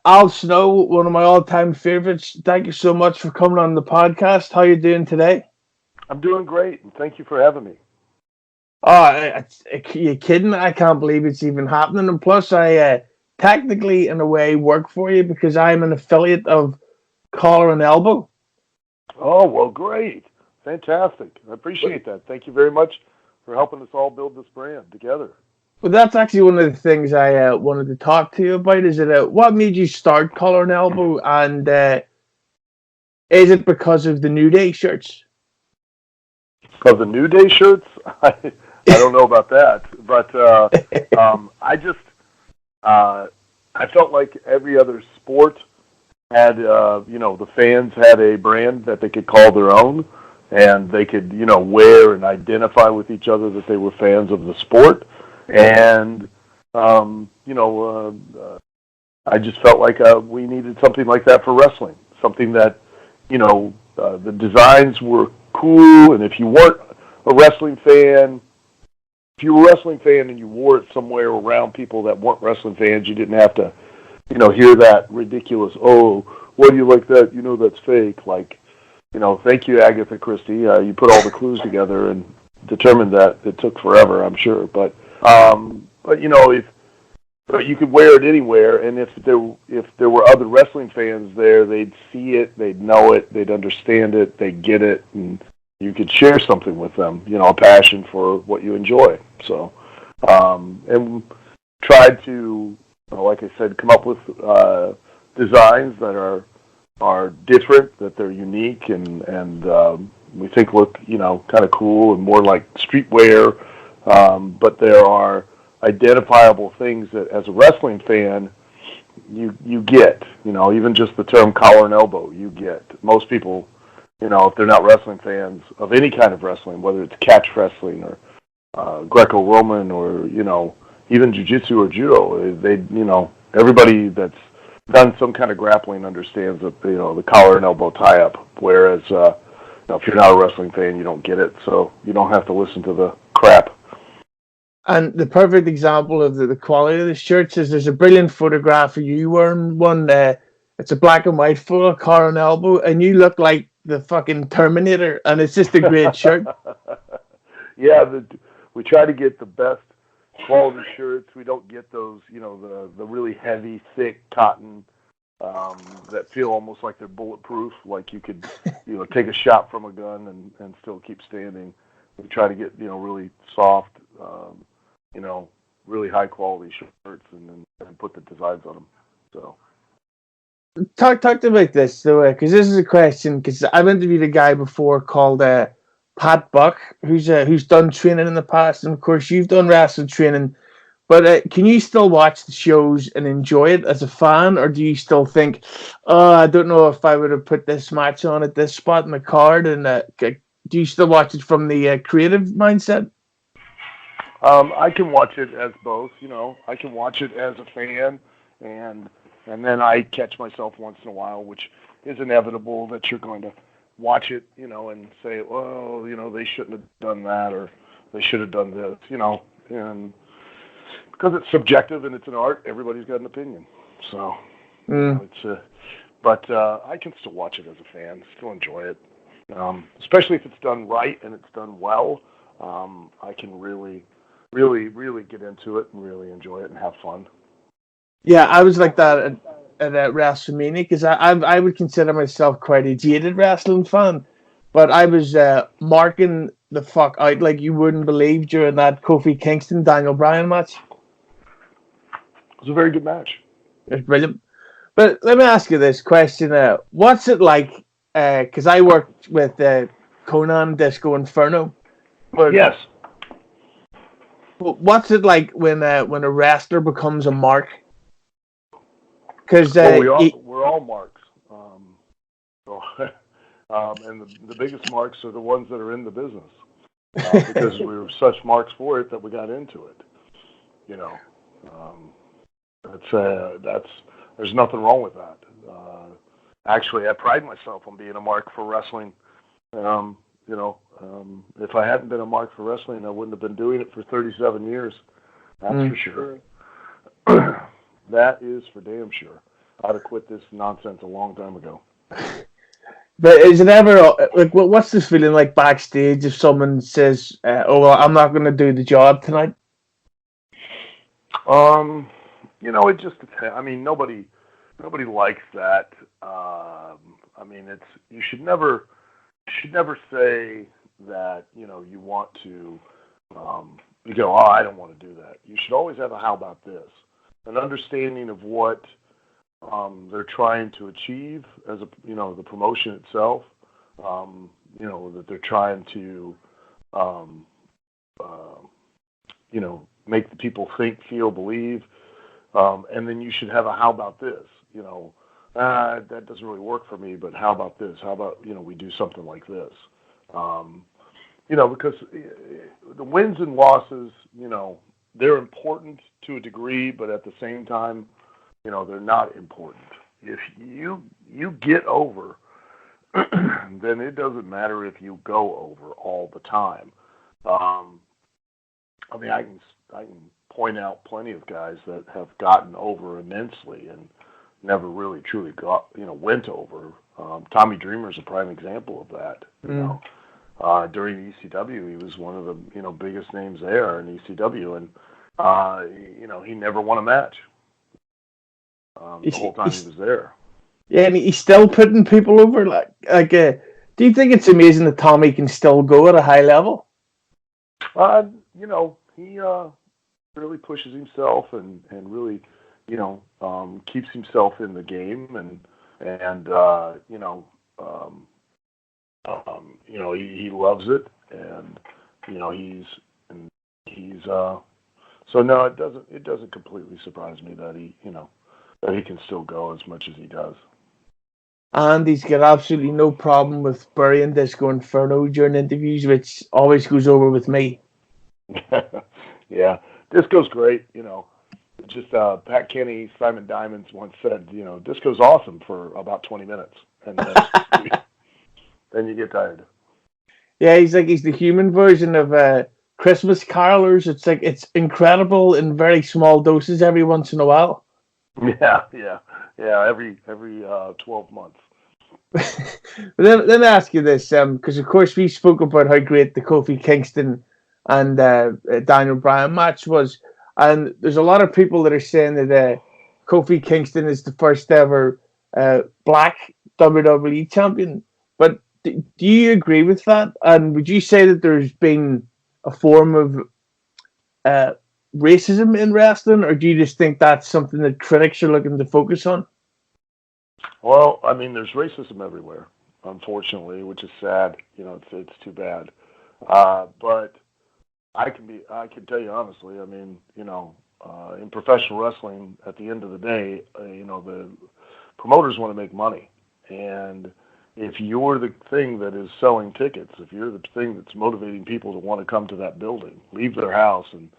Al Snow, one of my all-time favorites. Thank you so much for coming on the podcast. How you doing today? I'm doing great, and thank you for having me. Oh, you kidding? I can't believe it's even happening. And plus, I technically, in a way, work for you because I'm an affiliate of Collar and Elbow. Oh, well, great. Fantastic. I appreciate that. Thank you very much for helping us all build this brand together. Well, that's actually one of the things I wanted to talk to you about. Is it what made you start Collar and Elbow, and is it because of the New Day shirts? Of the New Day shirts, I don't know about that, but I just I felt like every other sport had the fans had a brand that they could call their own, and they could wear and identify with each other that they were fans of the sport, and um, you know I just felt like we needed something like that for wrestling, something that the designs were cool, and if you weren't a wrestling fan, if you were a wrestling fan and you wore it somewhere around people that weren't wrestling fans, you didn't have to hear that ridiculous, oh, why do you like that? That's fake. Like, thank you, Agatha Christie. You put all the clues together and determined that. It took forever, I'm sure, but if but you could wear it anywhere, and if there were other wrestling fans there, they'd see it, they'd know it, they'd understand it, they'd get it, and you could share something with them. A passion for what you enjoy. So, and tried to, like I said, come up with designs that are different, that they're unique, and we think look kind of cool and more like streetwear. But there are identifiable things that, as a wrestling fan, you get. Even just the term collar and elbow, you get. Most people, if they're not wrestling fans of any kind of wrestling, whether it's catch wrestling or Greco-Roman or even jiu-jitsu or judo, everybody that's done some kind of grappling understands that the collar and elbow tie-up. Whereas if you're not a wrestling fan, you don't get it, so you don't have to listen to the crap. And the perfect example of the quality of the shirts is there's a brilliant photograph of you wearing one. It's a black and white photo, collar and elbow, and you look like the fucking Terminator. And it's just a great shirt. Yeah, we try to get the best quality shirts. We don't get those, the really heavy, thick cotton that feel almost like they're bulletproof, like you could, take a shot from a gun and still keep standing. We try to get, really soft, really high quality shirts and put the designs on them. So. Talked about this though, because this is a question. Because I've interviewed a guy before called Pat Buck, who's done training in the past, and of course you've done wrestling training. But can you still watch the shows and enjoy it as a fan, or do you still think, oh, I don't know if I would have put this match on at this spot in the card? And do you still watch it from the creative mindset? I can watch it as both. I can watch it as a fan, and and then I catch myself once in a while, which is inevitable that you're going to watch it, and say, well, they shouldn't have done that, or they should have done this, and because it's subjective and it's an art, everybody's got an opinion. So, Mm. it's but I can still watch it as a fan, still enjoy it, especially if it's done right and it's done well. I can really, really, really get into it and really enjoy it and have fun. Yeah, I was like that at WrestleMania because I would consider myself quite a jaded wrestling fan, but I was marking the fuck out like you wouldn't believe during that Kofi Kingston Daniel Bryan match. It was a very good match. It was brilliant. But let me ask you this question: what's it like? Because I worked with Conan Disco Inferno, but Yes. what's it like when a wrestler becomes a mark? Because Well, we're all marks. So, and the biggest marks are the ones that are in the business, because we were such marks for it that we got into it. You know, um, that's there's nothing wrong with that. Actually, I pride myself on being a mark for wrestling. If I hadn't been a mark for wrestling, I wouldn't have been doing it for 37 years. That's for sure. That is for damn sure. I'd have quit this nonsense a long time ago. But is it ever like what's this feeling like backstage if someone says, "Oh well, I'm not going to do the job tonight"? It just depends. I mean, nobody likes that. I mean, you should never say that you want to. You go, oh, I don't want to do that. You should always have a how about this, an understanding of what they're trying to achieve as the promotion itself. That they're trying to make the people think, feel, believe, and then you should have a how about this. That doesn't really work for me, but how about this? How about we do something like this? Because the wins and losses, they're important to a degree, but at the same time, they're not important. If you get over, then it doesn't matter if you go over all the time. I mean, I can point out plenty of guys that have gotten over immensely and never really truly went over. Tommy Dreamer's a prime example of that. During ECW, he was one of the biggest names there in ECW, and he never won a match the whole time he was there. Yeah, and he's still putting people over. Do you think it's amazing that Tommy can still go at a high level? He really pushes himself and really, keeps himself in the game and he loves it and he's so no, it doesn't completely surprise me that he can still go as much as he does. And he's got absolutely no problem with burying Disco Inferno during interviews, which always goes over with me. Yeah, Disco's great. Just Pat Kenny, Simon Diamonds once said, Disco's awesome for about 20 minutes, and then you get tired. Yeah, he's the human version of Christmas carolers. It's incredible in very small doses every once in a while. Yeah. Every 12 months. But let me ask you this, because of course we spoke about how great the Kofi Kingston and Daniel Bryan match was, and there's a lot of people that are saying that Kofi Kingston is the first ever black WWE champion. But do you agree with that? And would you say that there's been a form of racism in wrestling, or do you just think that's something that critics are looking to focus on? Well, I mean, there's racism everywhere, unfortunately, which is sad. It's too bad. But I can tell you honestly. I mean, in professional wrestling, at the end of the day, the promoters want to make money, and if you're the thing that is selling tickets, if you're the thing that's motivating people to want to come to that building, leave their house, and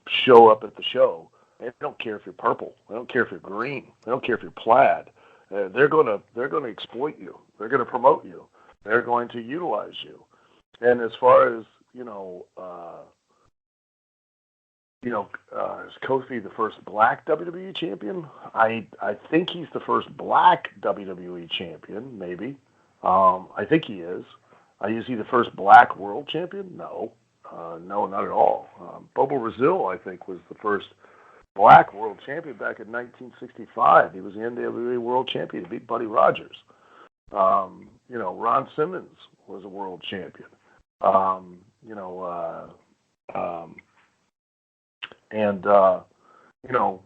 show up at the show. They don't care if you're purple. They don't care if you're green. They don't care if you're plaid. They're gonna exploit you. They're gonna promote you. They're going to utilize you. And as far as is Kofi the first black WWE champion? I think he's the first black WWE champion. Maybe. I think he is. Is he the first black world champion? No. No, not at all. Bobo Brazil, I think, was the first black world champion back in 1965. He was the NWA world champion. He beat Buddy Rogers. Ron Simmons was a world champion.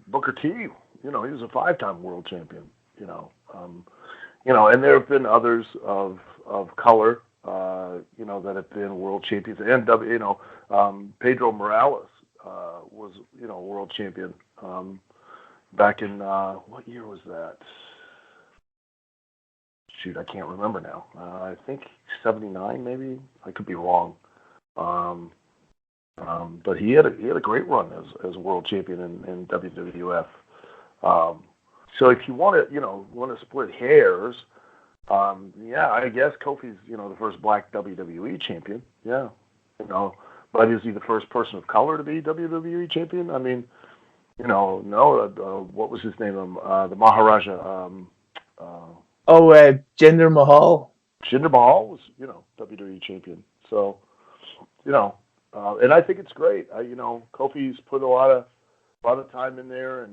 Booker T, he was a 5-time world champion. And there have been others of color, that have been world champions. And Pedro Morales was, a world champion back in what year was that? Shoot, I can't remember now. I think 79, maybe. I could be wrong. But he had a great run as a world champion in WWF. So if you want to split hairs, I guess Kofi's the first black WWE champion. Yeah, but is he the first person of color to be WWE champion? I mean, what was his name? The Maharaja. Jinder Mahal. Jinder Mahal was, WWE champion. So, and I think it's great. Kofi's put a lot of time in there,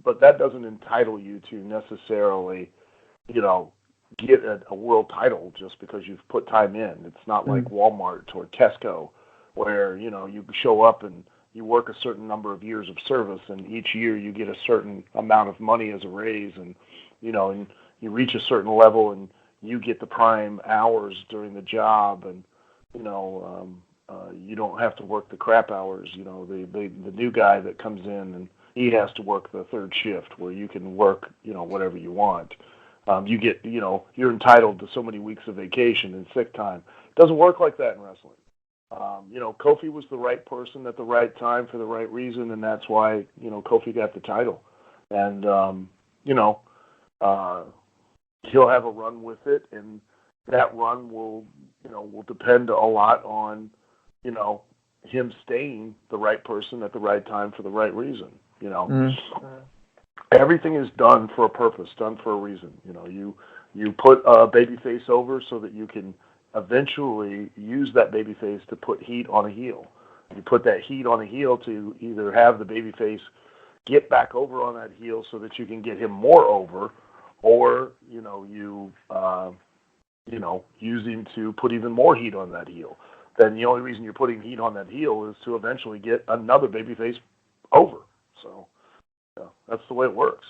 but that doesn't entitle you to necessarily, get a world title just because you've put time in. It's not like Walmart or Tesco, where you show up and you work a certain number of years of service, and each year you get a certain amount of money as a raise, and and you reach a certain level and you get the prime hours during the job, and you don't have to work the crap hours. The new guy that comes in and he has to work the third shift where you can work whatever you want. You get you're entitled to so many weeks of vacation and sick time. It doesn't work like that in wrestling. Kofi was the right person at the right time for the right reason, and that's why Kofi got the title. And he'll have a run with it, and that run will depend a lot on him staying the right person at the right time for the right reason. Everything is done for a purpose, done for a reason. You put a babyface over so that you can eventually use that babyface to put heat on a heel. You put that heat on a heel to either have the babyface get back over on that heel so that you can get him more over, or use him to put even more heat on that heel. Then the only reason you're putting heat on that heel is to eventually get another babyface over. So that's the way it works.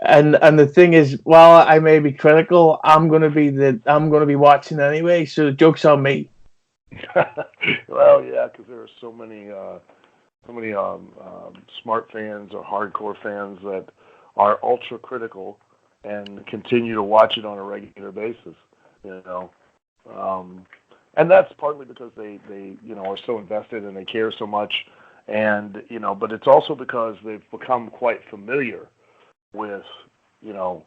And the thing is, while I may be critical, I'm gonna be watching anyway. So the joke's on me. Well, yeah, because there are so many smart fans or hardcore fans that are ultra critical and continue to watch it on a regular basis. And that's partly because they are so invested and they care so much, and but it's also because they've become quite familiar with the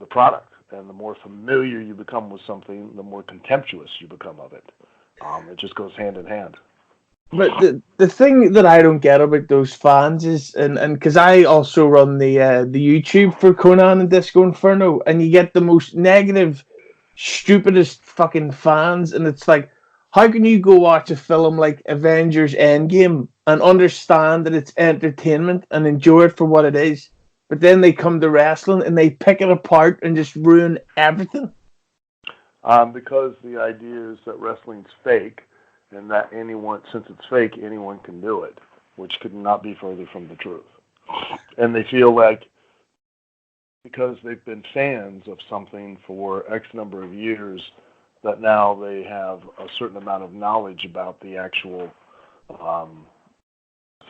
product, and the more familiar you become with something, the more contemptuous you become of it. It just goes hand in hand. But the thing that I don't get about those fans is, and because I also run the YouTube for Conan and Disco Inferno, and you get the most negative, stupidest fucking fans, and it's like, how can you go watch a film like Avengers Endgame and understand that it's entertainment and enjoy it for what it is, but then they come to wrestling and they pick it apart and just ruin everything? Because the idea is that wrestling's fake, and that since it's fake, anyone can do it, which could not be further from the truth. And they feel like because they've been fans of something for X number of years, that now they have a certain amount of knowledge about the actual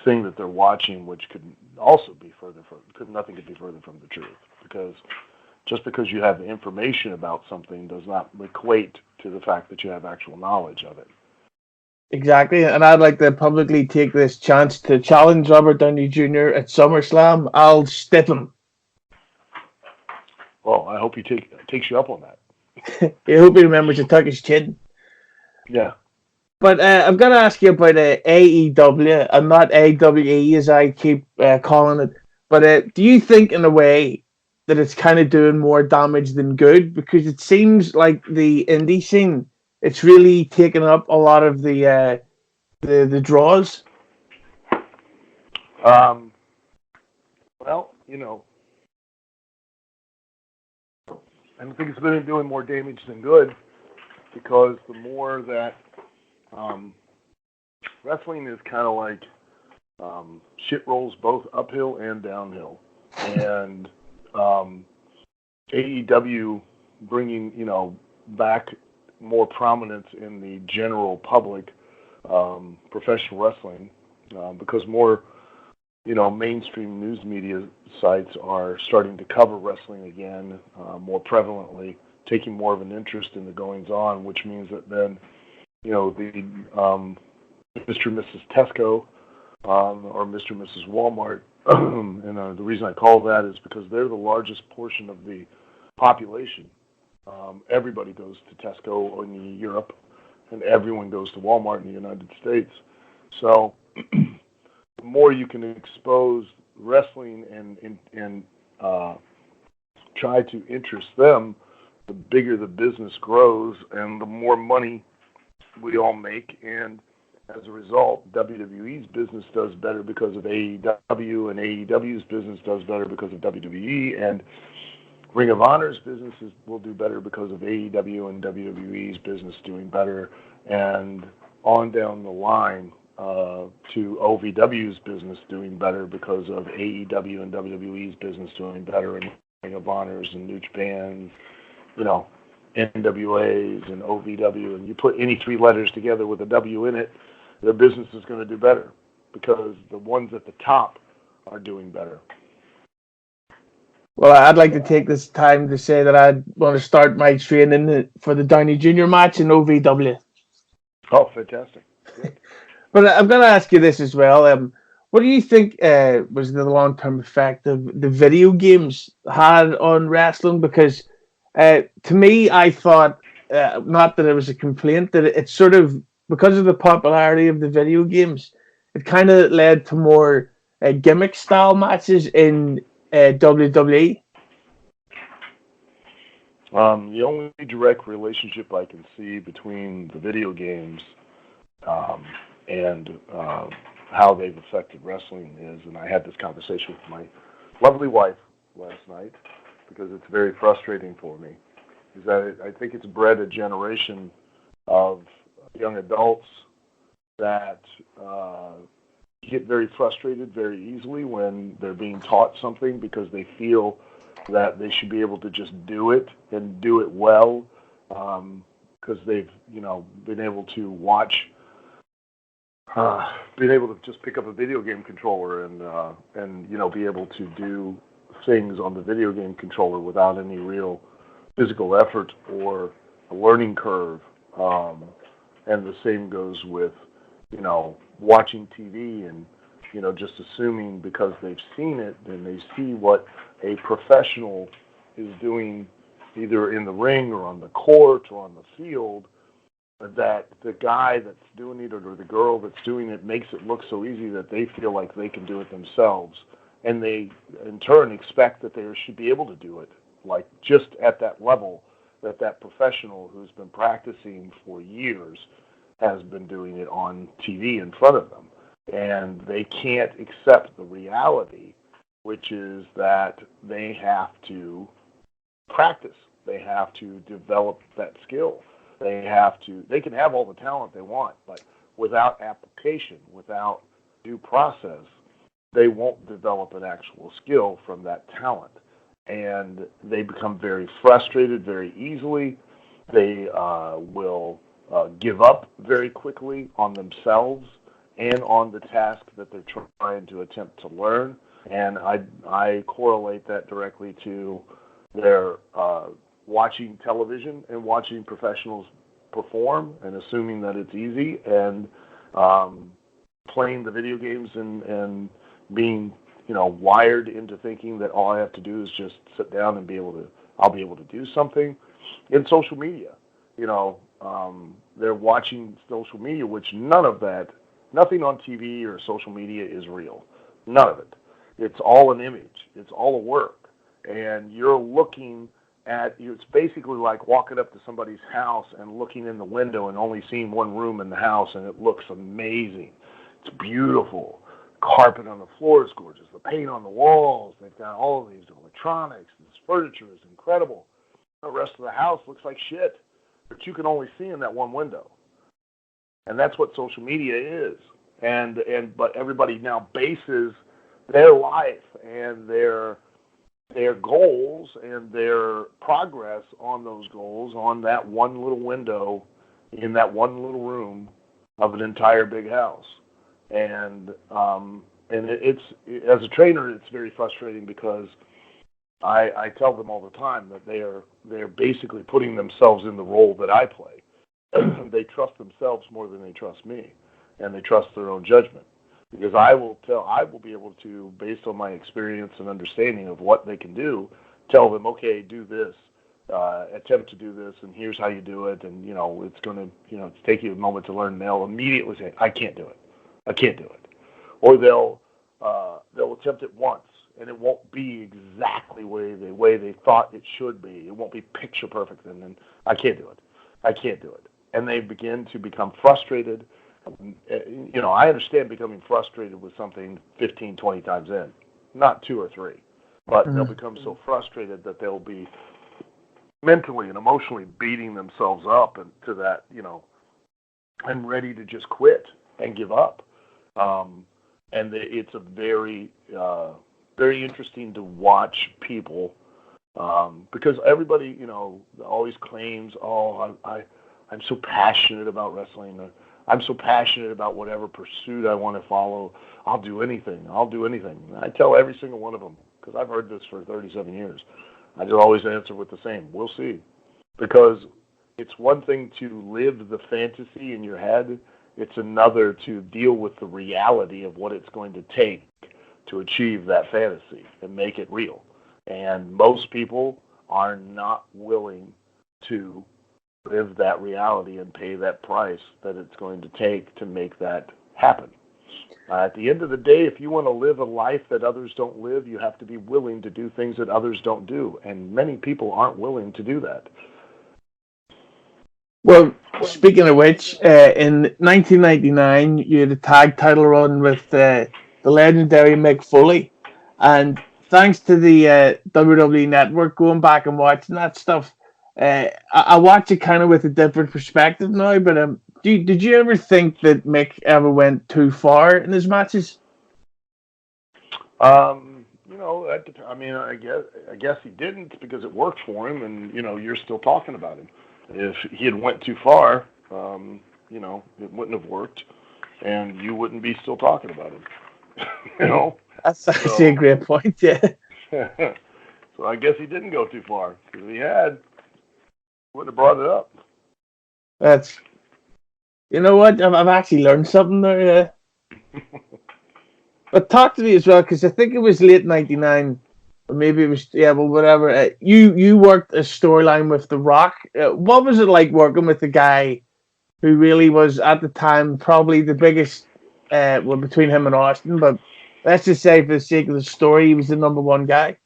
thing that they're watching, which could also be nothing could be further from the truth. Because just because you have information about something does not equate to the fact that you have actual knowledge of it. Exactly, and I'd like to publicly take this chance to challenge Robert Downey Jr. at SummerSlam. I'll stiff him. Well, I hope he takes you up on that. I hope he remembers to tuck his chin. Yeah. But I've got to ask you about AEW, and not AWE as I keep calling it. But do you think, in a way, that it's kind of doing more damage than good? Because it seems like the indie scene, it's really taken up a lot of the draws. Well, I think it's been doing more damage than good, because the more that wrestling is kind of like shit rolls both uphill and downhill, and AEW bringing back more prominence in the general public professional wrestling, because more mainstream news media sites are starting to cover wrestling again more prevalently, taking more of an interest in the goings on, which means that then the Mr. and Mrs. Tesco or Mr. and Mrs. Walmart, and the reason I call that is because they're the largest portion of the population. Everybody goes to Tesco in Europe, and everyone goes to Walmart in the United States. So the more you can expose wrestling and try to interest them, the bigger the business grows and the more money we all make. And as a result, WWE's business does better because of AEW, and AEW's business does better because of WWE, and Ring of Honor's businesses will do better because of AEW and WWE's business doing better, and on down the line to OVW's business doing better because of AEW and WWE's business doing better, and Ring of Honors and New Japan's, NWA's and OVW, and you put any three letters together with a W in it, their business is going to do better because the ones at the top are doing better. Well, I'd like to take this time to say that I want to start my training for the Downey Jr. match in OVW. Oh, fantastic. Good. But I'm going to ask you this as well. What do you think was the long-term effect of the video games had on wrestling? Because to me, I thought, not that it was a complaint, that it's sort of, because of the popularity of the video games, it kind of led to more gimmick-style matches in WWE. The only direct relationship I can see between the video games and how they've affected wrestling is, and I had this conversation with my lovely wife last night because it's very frustrating for me, is that I think it's bred a generation of young adults that get very frustrated very easily when they're being taught something because they feel that they should be able to just do it and do it well because they've been able to watch, being able to just pick up a video game controller and be able to do things on the video game controller without any real physical effort or a learning curve. And the same goes with, watching TV and, just assuming because they've seen it and they see what a professional is doing either in the ring or on the court or on the field, that the guy that's doing it or the girl that's doing it makes it look so easy that they feel like they can do it themselves. And they, in turn, expect that they should be able to do it, like just at that level that professional who's been practicing for years has been doing it on TV in front of them. And they can't accept the reality, which is that they have to practice. They have to develop that skill. They can have all the talent they want, but without application, without due process, they won't develop an actual skill from that talent. And they become very frustrated very easily. They will give up very quickly on themselves and on the task that they're trying to attempt to learn. And I correlate that directly to their watching television and watching professionals perform and assuming that it's easy, and playing the video games and being wired into thinking that all I have to do is just sit down and I'll be able to do something. In social media, they're watching social media, which nothing on TV or social media is real. None of it. It's all an image. It's all a work. And you're looking at, it's basically like walking up to somebody's house and looking in the window and only seeing one room in the house, and it looks amazing. It's beautiful. Carpet on the floor is gorgeous. The paint on the walls, they've got all of these electronics. This furniture is incredible. The rest of the house looks like shit, but you can only see in that one window. And that's what social media is. But everybody now bases their life and their goals and their progress on those goals on that one little window in that one little room of an entire big house. And it's, as a trainer, it's very frustrating because I tell them all the time that they're basically putting themselves in the role that I play. They trust themselves more than they trust me, and they trust their own judgment. Because I will be able to, based on my experience and understanding of what they can do, tell them, okay, do this, attempt to do this, and here's how you do it, and it's going to, take you a moment to learn, and they'll immediately say, I can't do it. I can't do it. or they'll attempt it once, and it won't be exactly the way they thought it should be. It won't be picture perfect, and then I can't do it. I can't do it. And they begin to become frustrated. I understand becoming frustrated with something 15, 20 times in, not 2 or 3. But they'll become so frustrated that they'll be mentally and emotionally beating themselves up and to that, and ready to just quit and give up. It's a very, very interesting to watch people because everybody, always claims, I'm so passionate about wrestling. Or, I'm so passionate about whatever pursuit I want to follow. I'll do anything. I tell every single one of them, because I've heard this for 37 years. I just always answer with the same, we'll see. Because it's one thing to live the fantasy in your head. It's another to deal with the reality of what it's going to take to achieve that fantasy and make it real. And most people are not willing to live that reality and pay that price that it's going to take to make that happen. At the end of the day, if you want to live a life that others don't live, you have to be willing to do things that others don't do. And many people aren't willing to do that. Well, speaking of which, in 1999, you had a tag title run with the legendary Mick Foley. And thanks to the WWE Network, going back and watching that stuff, I watch it kind of with a different perspective now. But did you ever think that Mick ever went too far in his matches? I guess he didn't because it worked for him, and you're still talking about him. If he had went too far, it wouldn't have worked, and you wouldn't be still talking about him. That's actually a great point. Yeah. So I guess he didn't go too far. Because if he had, wouldn't have brought it up. That's. You know what? I've actually learned something there. Yeah. But talk to me as well, because I think it was late '99, or maybe it was whatever. You worked a storyline with The Rock. What was it like working with the guy who really was at the time probably the biggest, between him and Austin? But let's just say, for the sake of the story, he was the number one guy.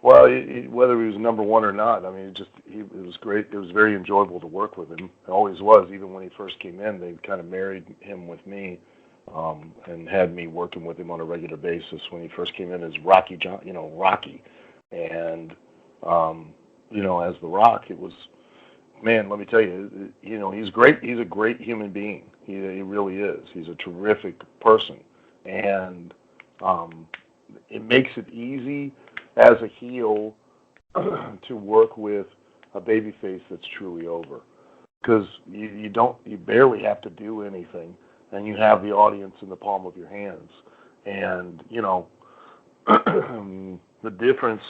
Well, whether he was number one or not, I mean, it was great. It was very enjoyable to work with him. It always was. Even when he first came in, they kind of married him with me. And had me working with him on a regular basis when he first came in as Rocky, Rocky, and as The Rock, it was, man. Let me tell you, he's great. He's a great human being. He really is. He's a terrific person, and it makes it easy as a heel to work with a babyface that's truly over, because you barely have to do anything. And you have the audience in the palm of your hands. And, the difference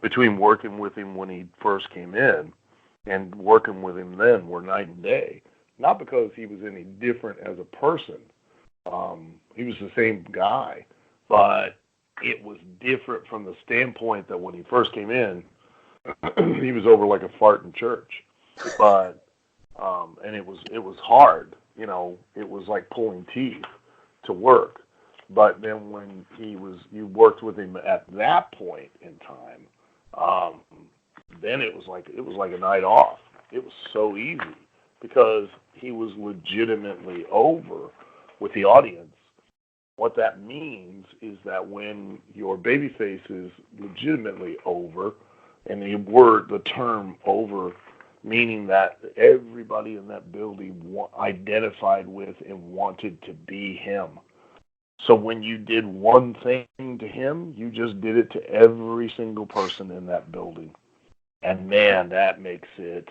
between working with him when he first came in and working with him then were night and day. Not because he was any different as a person. He was the same guy. But it was different from the standpoint that when he first came in, he was over like a fart in church. But, and it was hard. It was like pulling teeth to work. But then when you worked with him at that point in time, then it was like a night off. It was so easy because he was legitimately over with the audience. What that means is that when your babyface is legitimately over, and the term over, meaning that everybody in that building identified with and wanted to be him. So when you did one thing to him, you just did it to every single person in that building. And man, that makes it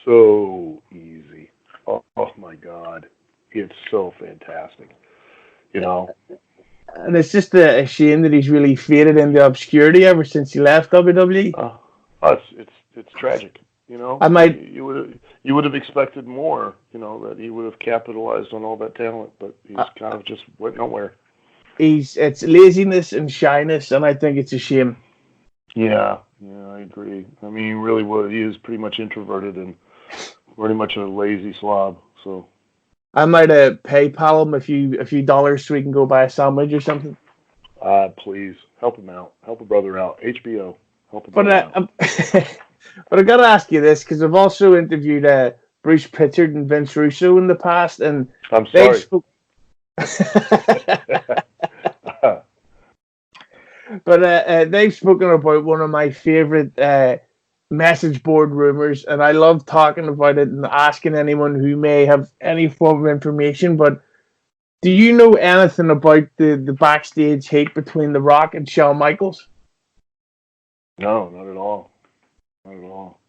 so easy. Oh my God. It's so fantastic. And it's just a shame that he's really faded into obscurity ever since he left WWE. It's tragic. You would have expected more, that he would have capitalized on all that talent, but he's kind of just went nowhere. It's laziness and shyness, and I think it's a shame. Yeah, I agree. I mean, he really was. He is pretty much introverted and pretty much a lazy slob. So I might PayPal him a few dollars so we can go buy a sandwich or something. Please help him out. Help a brother out. HBO, help a But brother out. but I got to ask you this because I've also interviewed Bruce Pritchard and Vince Russo in the past, and I'm they've sorry. spoke. But they've spoken about one of my favorite message board rumors, and I love talking about it and asking anyone who may have any form of information. But do you know anything about the backstage hate between The Rock and Shawn Michaels? No, not at all. Not at all.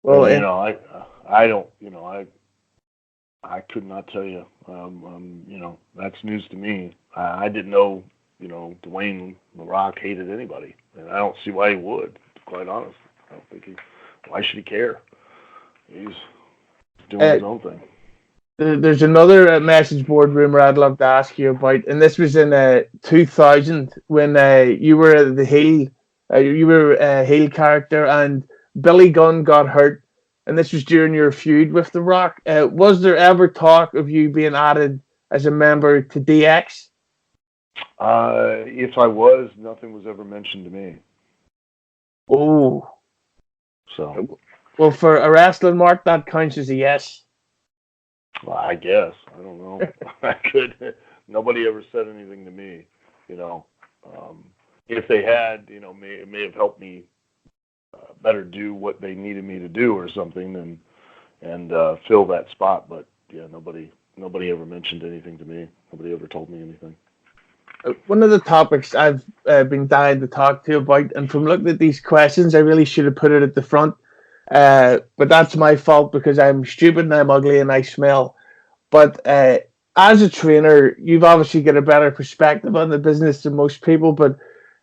Well, And I don't. I could not tell you. That's news to me. I didn't know. Dwayne The Rock hated anybody, and I don't see why he would. Quite honest, I don't think he. Why should he care? He's doing his own thing. There's another message board rumor I'd love to ask you about, and this was in 2000 when you were the heel, you were a heel character, and Billy Gunn got hurt, and this was during your feud with The Rock. Was there ever talk of you being added as a member to DX? If I was, nothing was ever mentioned to me. Oh, So, well, for a wrestling mark, that counts as a yes. well, I guess I don't know. I could. Nobody ever said anything to me. You know, if they had, it may have helped me better do what they needed me to do or something, and fill that spot. But yeah, nobody ever mentioned anything to me. Nobody ever told me anything. One of the topics I've been dying to talk to you about, and from looking at these questions, I really should have put it at the front. But that's my fault because I'm stupid and I'm ugly and I smell. But as a trainer, you've obviously got a better perspective on the business than most people. But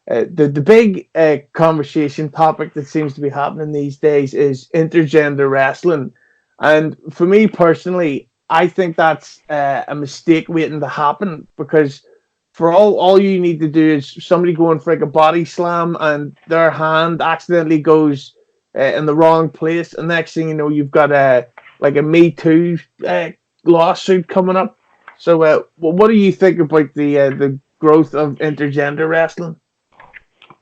the big conversation topic that seems to be happening these days is intergender wrestling. And for me personally, I think that's a mistake waiting to happen because for all you need to do is somebody going for like a body slam and their hand accidentally goes in the wrong place, and next thing you know, you've got a Me Too lawsuit coming up. So, what do you think about the growth of intergender wrestling?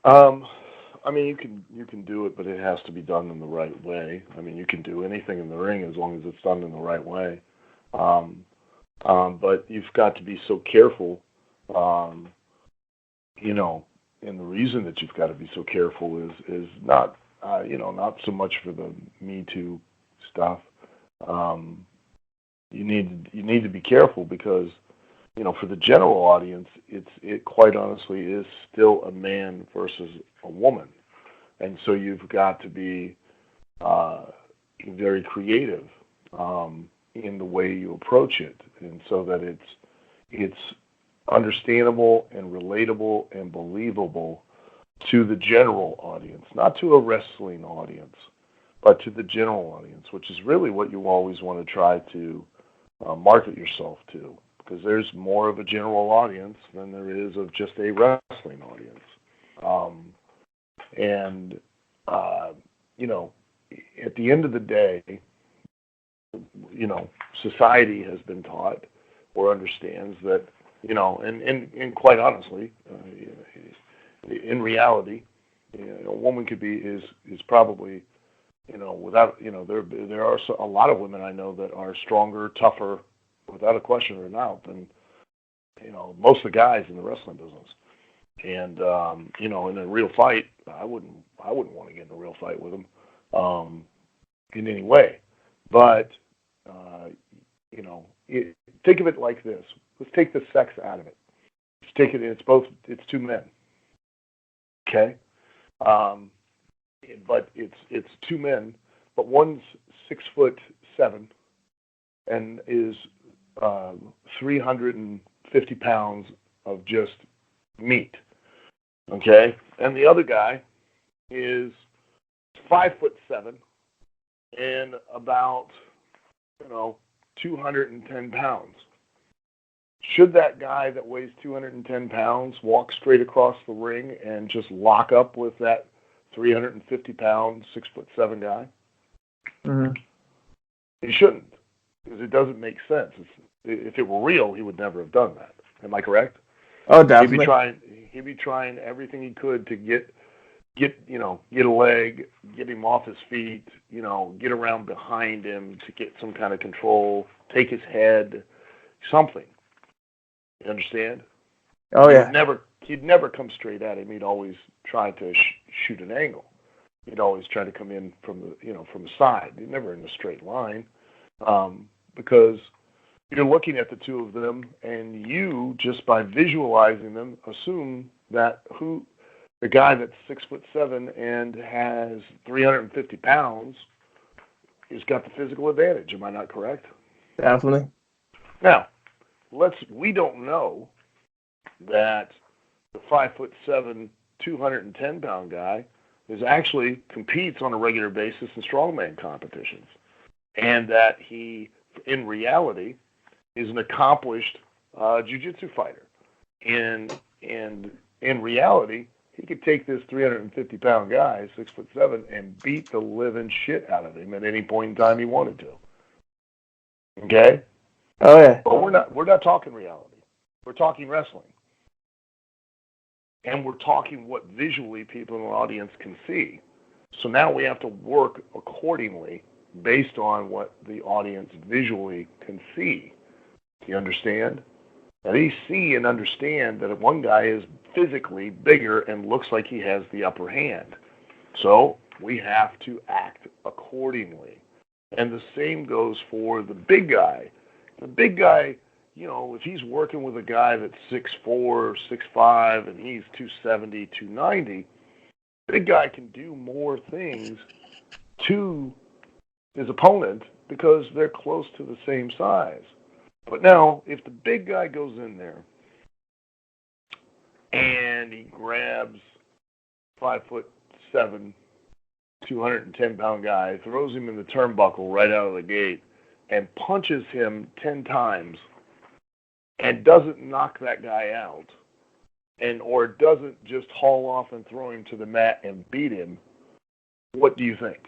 Um, I mean, you can do it, but it has to be done in the right way. I mean, you can do anything in the ring as long as it's done in the right way. Um, but you've got to be so careful. Um, and the reason that you've got to be so careful is not not so much for the Me Too stuff. Um, you need to be careful because for the general audience, it quite honestly is still a man versus a woman, and so you've got to be very creative in the way you approach it, and so that it's understandable and relatable and believable to the general audience, not to a wrestling audience, but to the general audience, which is really what you always want to try to market yourself to, because there's more of a general audience than there is of just a wrestling audience. And, at the end of the day, society has been taught or understands that, and quite honestly, in reality, a woman could be is probably without there are a lot of women I know that are stronger, tougher, without a question or a doubt than most of the guys in the wrestling business. And in a real fight, I wouldn't want to get in a real fight with them in any way. But think of it like this. Let's take the sex out of it. Let's take it. It's two men. Okay. But it's two men, but one's 6'7" and is 350 pounds of just meat. Okay, and the other guy is 5'7" and about 210 pounds. Should that guy that weighs 210 pounds walk straight across the ring and just lock up with that 350 pound, 6'7" guy? Mm-hmm. He shouldn't. because it doesn't make sense. If it were real, he would never have done that. Am I correct? Oh, definitely. He'd be trying everything he could to get a leg, get him off his feet, get around behind him to get some kind of control, take his head, something. You understand? Oh, yeah. He'd never come straight at him. He'd always try to shoot an angle. He'd always try to come in from the side. He'd never in a straight line, because you're looking at the two of them, and you, just by visualizing them, assume that the guy that's 6'7" and has 350 pounds has got the physical advantage. Am I not correct? Definitely. Now, we don't know that the 5'7", 210-pound guy actually competes on a regular basis in strongman competitions, and that he, in reality, is an accomplished jiu-jitsu fighter. And in reality, he could take this 350-pound guy, 6'7", and beat the living shit out of him at any point in time he wanted to. Okay? Oh, yeah. But we're not talking reality. We're talking wrestling. And we're talking what visually people in the audience can see. So now we have to work accordingly based on what the audience visually can see. Do you understand? Now, they see and understand that one guy is physically bigger and looks like he has the upper hand. So we have to act accordingly. And the same goes for the big guy. The big guy, if he's working with a guy that's 6'4", 6'5", and he's 270, 290, the big guy can do more things to his opponent because they're close to the same size. But now, if the big guy goes in there and he grabs 5'7", 210-pound guy, throws him in the turnbuckle right out of the gate, and punches him 10 times, and doesn't knock that guy out, or doesn't just haul off and throw him to the mat and beat him, what do you think?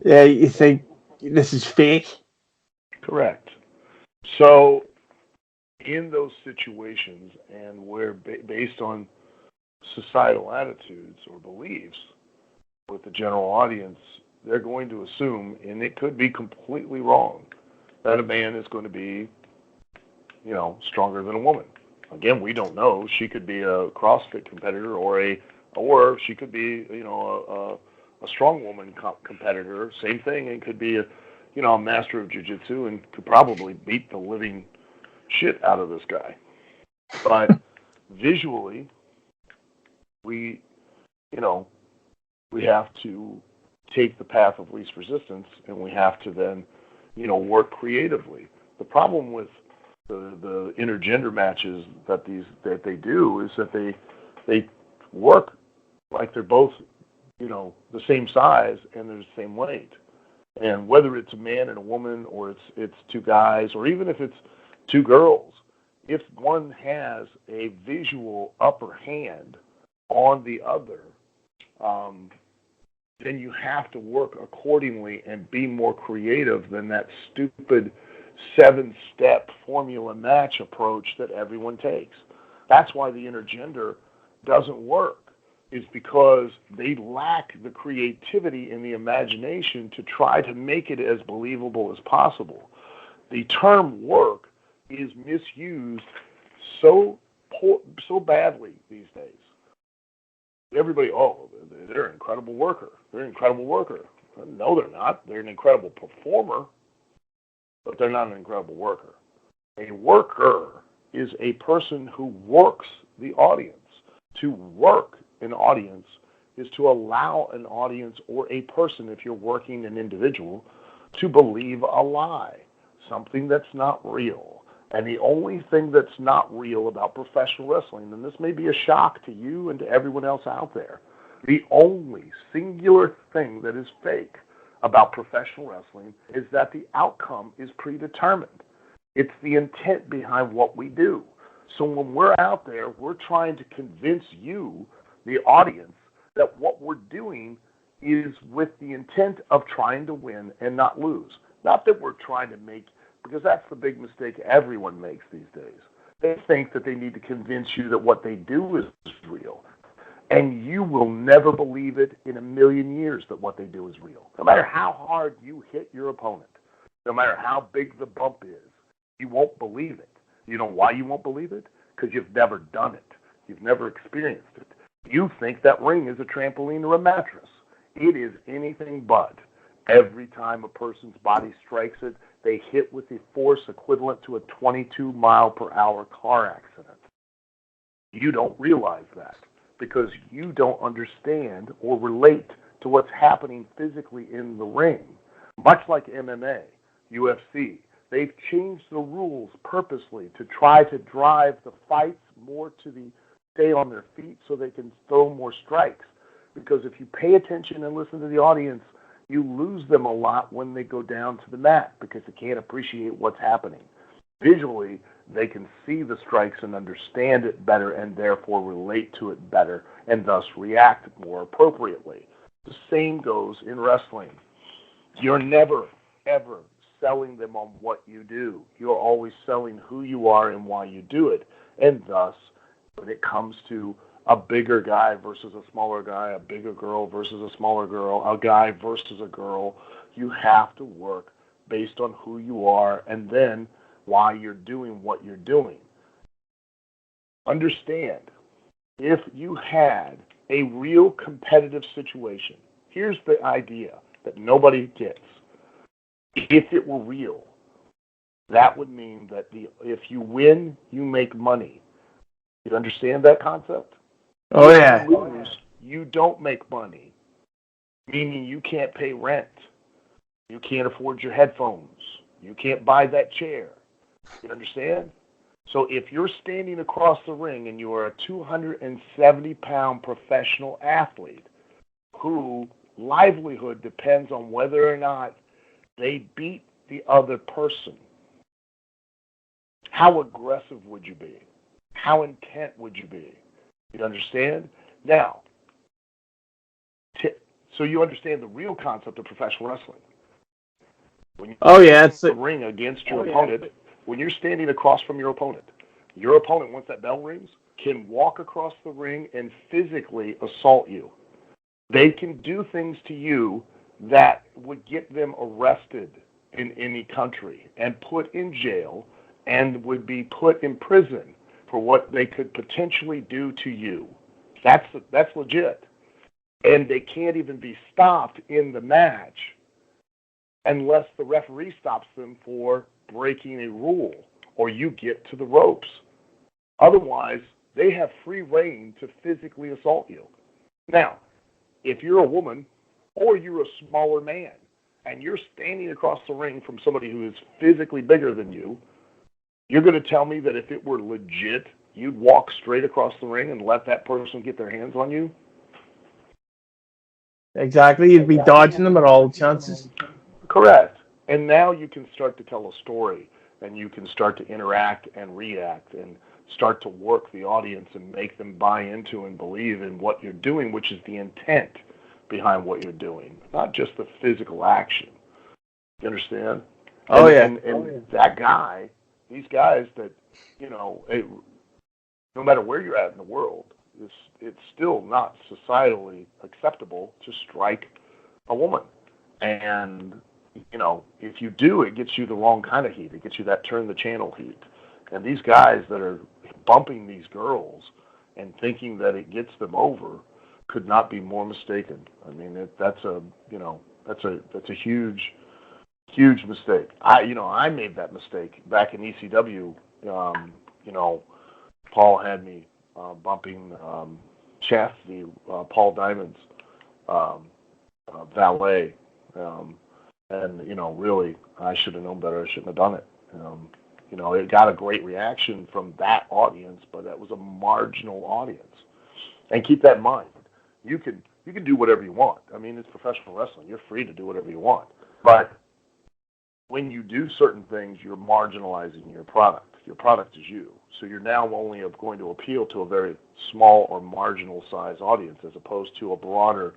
Yeah, you think this is fake? Correct. So, in those situations, and where based on societal attitudes or beliefs with the general audience, they're going to assume, and it could be completely wrong, that a man is going to be, stronger than a woman. Again, we don't know. She could be a CrossFit competitor, or she could be, a strong woman competitor. Same thing. It could be a master of jiu-jitsu and could probably beat the living shit out of this guy. But visually, we have to take the path of least resistance, and we have to then, work creatively. The problem with the intergender matches that they do is that they work like they're both, the same size and they're the same weight. And whether it's a man and a woman, or it's two guys, or even if it's two girls, if one has a visual upper hand on the other, then you have to work accordingly and be more creative than that stupid 7-step formula match approach that everyone takes. That's why the intergender doesn't work, is because they lack the creativity and the imagination to try to make it as believable as possible. The term work is misused so badly these days. Everybody, they're an incredible worker. They're an incredible worker. No, they're not. They're an incredible performer, but they're not an incredible worker. A worker is a person who works the audience. To work an audience is to allow an audience, or a person, if you're working an individual, to believe a lie, something that's not real. And the only thing that's not real about professional wrestling, and this may be a shock to you and to everyone else out there, the only singular thing that is fake about professional wrestling is that the outcome is predetermined. It's the intent behind what we do. So when we're out there, we're trying to convince you, the audience, that what we're doing is with the intent of trying to win and not lose. Not that we're trying to make, because that's the big mistake everyone makes these days. They think that they need to convince you that what they do is real. And you will never believe it in a million years that what they do is real. No matter how hard you hit your opponent, no matter how big the bump is, you won't believe it. You know why you won't believe it? Because you've never done it. You've never experienced it. You think that ring is a trampoline or a mattress. It is anything but. Every time a person's body strikes it, they hit with a force equivalent to a 22-mile-per-hour car accident. You don't realize that because you don't understand or relate to what's happening physically in the ring. Much like MMA, UFC, they've changed the rules purposely to try to drive the fights more to the stay on their feet so they can throw more strikes. Because if you pay attention and listen to the audience, you lose them a lot when they go down to the mat because they can't appreciate what's happening. Visually, they can see the strikes and understand it better and therefore relate to it better and thus react more appropriately. The same goes in wrestling. You're never, ever selling them on what you do. You're always selling who you are and why you do it. And thus, when it comes to a bigger guy versus a smaller guy, a bigger girl versus a smaller girl, a guy versus a girl, you have to work based on who you are and then why you're doing what you're doing. Understand, if you had a real competitive situation, here's the idea that nobody gets. If it were real, that would mean that if you win, you make money. You understand that concept? Oh, yeah. If you lose, you don't make money, meaning you can't pay rent. You can't afford your headphones. You can't buy that chair. You understand? So if you're standing across the ring and you are a 270-pound professional athlete whose livelihood depends on whether or not they beat the other person, how aggressive would you be? How intent would you be? You understand? Now, so you understand the real concept of professional wrestling. When you're in the ring against your opponent, when you're standing across from your opponent, once that bell rings, can walk across the ring and physically assault you. They can do things to you that would get them arrested in any country and put in jail and would be put in prison for what they could potentially do to you. That's legit. And they can't even be stopped in the match unless the referee stops them for breaking a rule or you get to the ropes. Otherwise, they have free reign to physically assault you. Now, if you're a woman or you're a smaller man and you're standing across the ring from somebody who is physically bigger than you, you're going to tell me that if it were legit, you'd walk straight across the ring and let that person get their hands on you? Exactly. You'd be dodging them at all chances. Correct. And now you can start to tell a story and you can start to interact and react and start to work the audience and make them buy into and believe in what you're doing, which is the intent behind what you're doing, not just the physical action. You understand? Oh, yeah. And that guy, these guys that, no matter where you're at in the world, it's still not societally acceptable to strike a woman. And, if you do, it gets you the wrong kind of heat. It gets you that turn the channel heat. And these guys that are bumping these girls and thinking that it gets them over could not be more mistaken. I mean, that's a huge, huge mistake. I made that mistake back in ECW. Paul had me bumping Chastity, Paul Diamond's valet. And, really, I should have known better. I shouldn't have done it. It got a great reaction from that audience, but that was a marginal audience. And keep that in mind. You can do whatever you want. I mean, it's professional wrestling. You're free to do whatever you want. But when you do certain things, you're marginalizing your product. Your product is you. So you're now only going to appeal to a very small or marginal size audience as opposed to a broader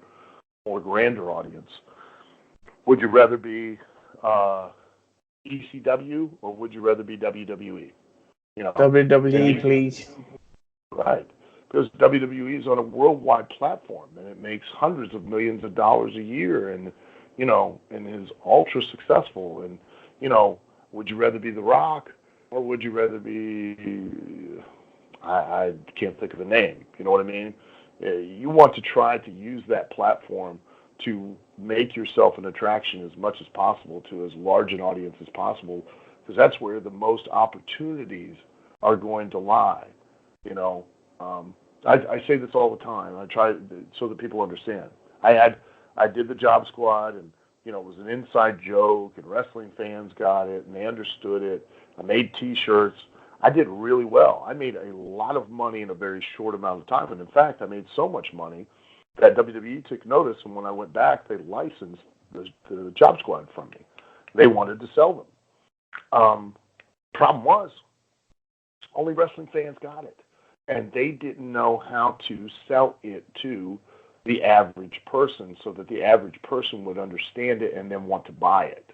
or grander audience. Would you rather be ECW, or would you rather be WWE? WWE, please. Right. Because WWE is on a worldwide platform, and it makes hundreds of millions of dollars a year, and is ultra successful. And would you rather be The Rock, or would you rather be? I can't think of the name. You know what I mean? You want to try to use that platform to make yourself an attraction as much as possible to as large an audience as possible, because that's where the most opportunities are going to lie. I say this all the time. I try so that people understand. I did the Job Squad, and it was an inside joke, and wrestling fans got it, and they understood it. I made T-shirts. I did really well. I made a lot of money in a very short amount of time, and in fact, I made so much money that WWE took notice, and when I went back, they licensed the Job Squad from me. They wanted to sell them. Problem was, only wrestling fans got it, and they didn't know how to sell it to the average person so that the average person would understand it and then want to buy it.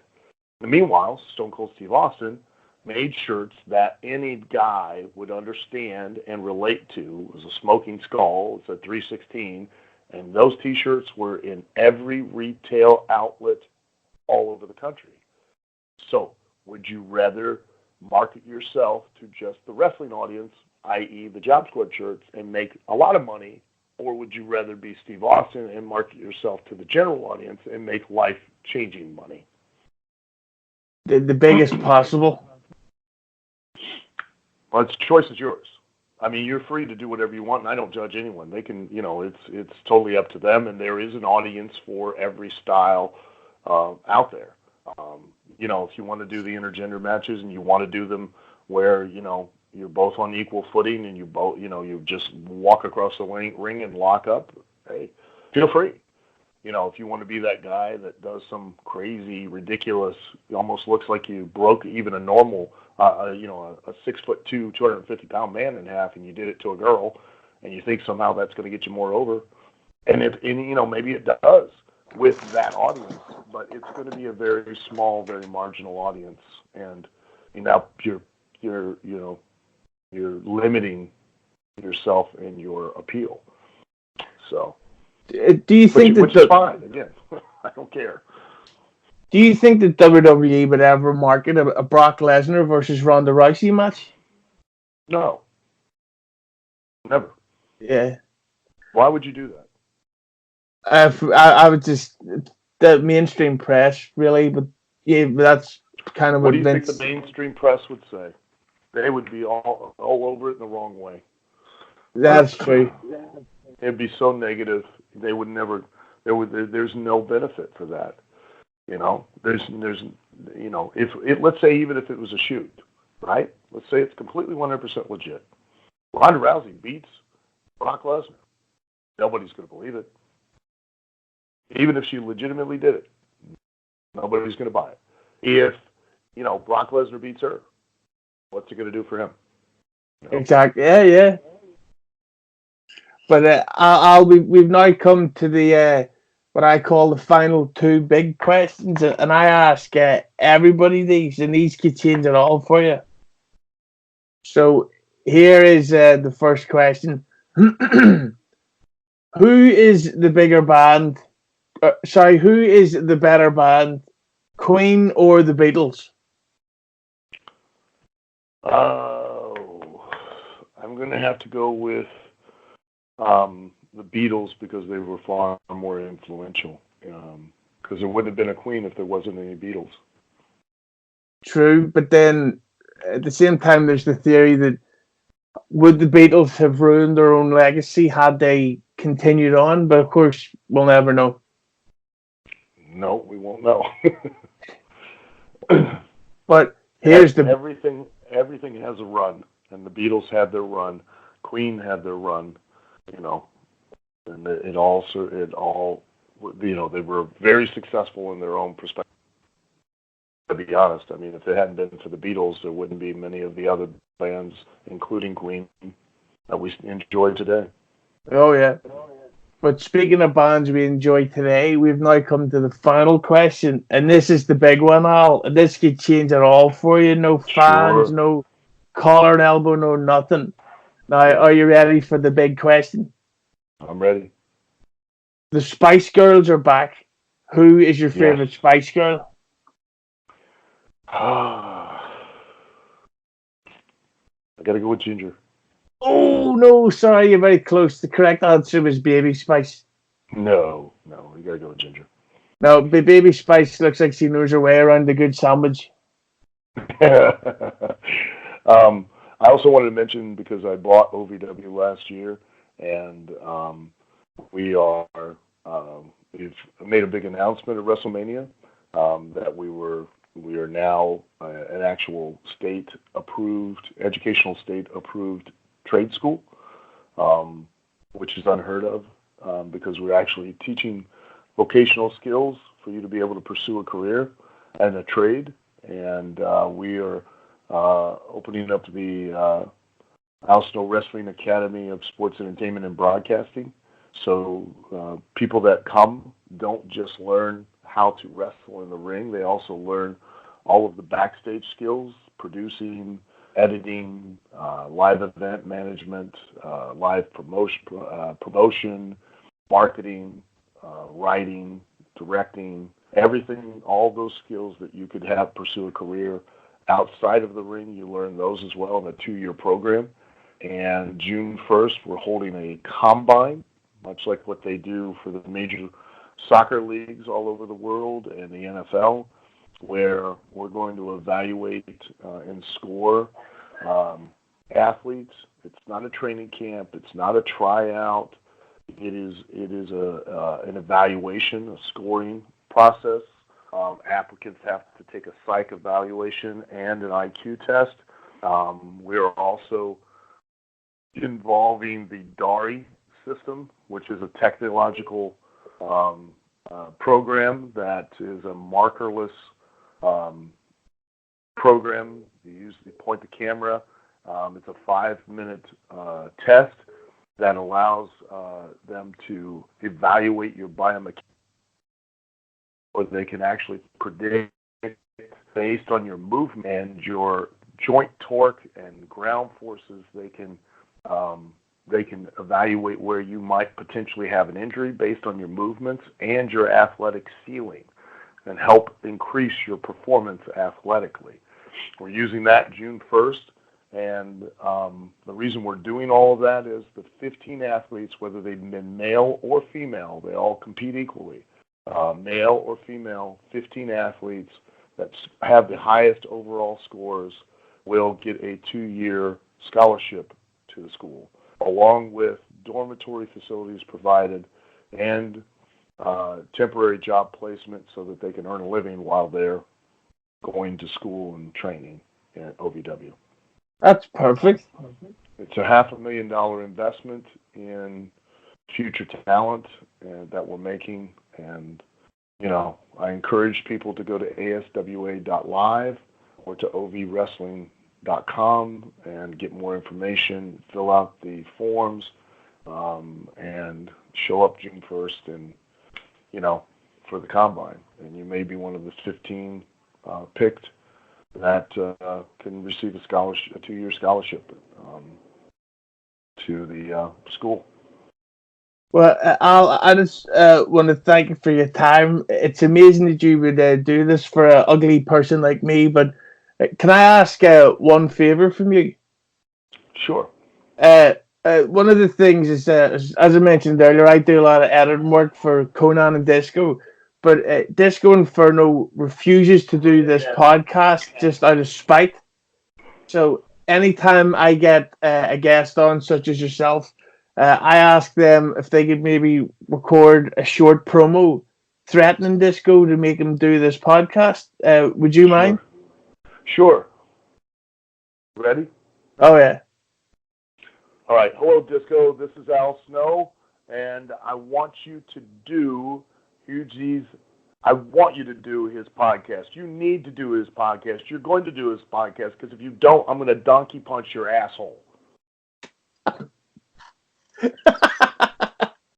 And meanwhile, Stone Cold Steve Austin made shirts that any guy would understand and relate to. It was a smoking skull. It's a 316. And those T-shirts were in every retail outlet all over the country. So would you rather market yourself to just the wrestling audience, i.e. the Job Squad shirts, and make a lot of money, or would you rather be Steve Austin and market yourself to the general audience and make life-changing money? The biggest possible. Well, the choice is yours. I mean, you're free to do whatever you want, and I don't judge anyone. They can, it's totally up to them, and there is an audience for every style out there. If you want to do the intergender matches and you want to do them where, you're both on equal footing and you both, you just walk across the ring and lock up, hey, feel free. If you want to be that guy that does some crazy, ridiculous, almost looks like you broke even a normal, a 6'2", 250-pound man in half, and you did it to a girl, and you think somehow that's going to get you more over, and maybe it does with that audience, but it's going to be a very small, very marginal audience, and you're limiting yourself in your appeal. So. Do you think which is fine, again. I don't care. Do you think that WWE would ever market a Brock Lesnar versus Ronda Rousey match? No. Never. Yeah. Why would you do that? I would just, the mainstream press, really, but that's kind of what do you think the mainstream press would say? They would be all over it in the wrong way. That's true. It'd be so negative. They would never. There's no benefit for that. There's. If let's say even if it was a shoot, right? Let's say it's completely 100% legit. Ronda Rousey beats Brock Lesnar. Nobody's going to believe it. Even if she legitimately did it, nobody's going to buy it. If Brock Lesnar beats her, what's it going to do for him? Exactly. Yeah. But we've now come to the what I call the final two big questions, and I ask everybody these, and these could change it all for you. So here is the first question: Who is the bigger band? Who is the better band, Queen or the Beatles? I'm going to have to go with the Beatles because they were far more influential. Because there wouldn't have been a Queen if there wasn't any Beatles. True, but then at the same time, there's the theory that would the Beatles have ruined their own legacy had they continued on? But of course, we'll never know. No, we won't know. But here's everything has a run, and the Beatles had their run, Queen had their run, and it all they were very successful in their own perspective. To be honest, I mean, if it hadn't been for the Beatles, there wouldn't be many of the other bands, including Queen, that we enjoy today. Oh yeah. But speaking of bands we enjoy today, we've now come to the final question, and this is the big one, Al. This could change it all for you. No fans, Sure. no collar and elbow, no nothing. Now, Yeah, are you ready for the big question? I'm ready. The Spice Girls are back. Who is your Yes. favorite Spice Girl? I got to go with Ginger. Oh no, sorry, you're very close. The correct answer was Baby Spice. No, you got to go with Ginger. Now, Baby Spice looks like she knows her way around the good sandwich. I also wanted to mention because I bought OVW last year, and we are we've made a big announcement at WrestleMania that we are now an actual state approved, educational state approved trade school, which is unheard of because we're actually teaching vocational skills for you to be able to pursue a career and a trade. And we are opening up the Al Snow Wrestling Academy of Sports Entertainment and Broadcasting. So people that come don't just learn how to wrestle in the ring, they also learn all of the backstage skills, producing, editing, live event management, live promotion, marketing, writing, directing, everything, all those skills that you could have pursue a career outside of the ring. You learn those as well in a 2-year program. And June 1st, we're holding a combine, much like what they do for the major soccer leagues all over the world and the NFL, where we're going to evaluate and score athletes. It's not a training camp. It's not a tryout. It is an evaluation, a scoring process. Applicants have to take a psych evaluation and an IQ test. We are also involving the DARI system, which is a technological program that is a markerless program. You point the camera. It's a 5-minute test that allows them to evaluate your biomechanics, or they can actually predict based on your movement and your joint torque and ground forces. They can evaluate where you might potentially have an injury based on your movements and your athletic ceiling, and help increase your performance athletically. We're using that June 1st. And the reason we're doing all of that is the 15 athletes, whether they've been male or female, they all compete equally. Male or female, 15 athletes that have the highest overall scores will get a 2-year scholarship to the school, along with dormitory facilities provided and temporary job placement so that they can earn a living while they're going to school and training at OVW. That's perfect. It's a $500,000 investment in future talent that we're making. And, I encourage people to go to aswa.live or to ovwrestling.com and get more information, fill out the forms, and show up June 1st and, for the combine. And you may be one of the 15 picked that can receive a 2-year scholarship to the school. Well, I just want to thank you for your time. It's amazing that you would do this for an ugly person like me, but can I ask one favor from you? Sure. One of the things is, as I mentioned earlier, I do a lot of editing work for Conan and Disco, but Disco Inferno refuses to do this podcast just out of spite. So anytime I get a guest on, such as yourself, I ask them if they could maybe record a short promo threatening Disco to make him do this podcast. Would you mind? Sure. Ready? Oh, yeah. All right. Hello, Disco. This is Al Snow, and I want you to do Hughezy's. I want you to do his podcast. You need to do his podcast. You're going to do his podcast, because if you don't, I'm going to donkey punch your asshole.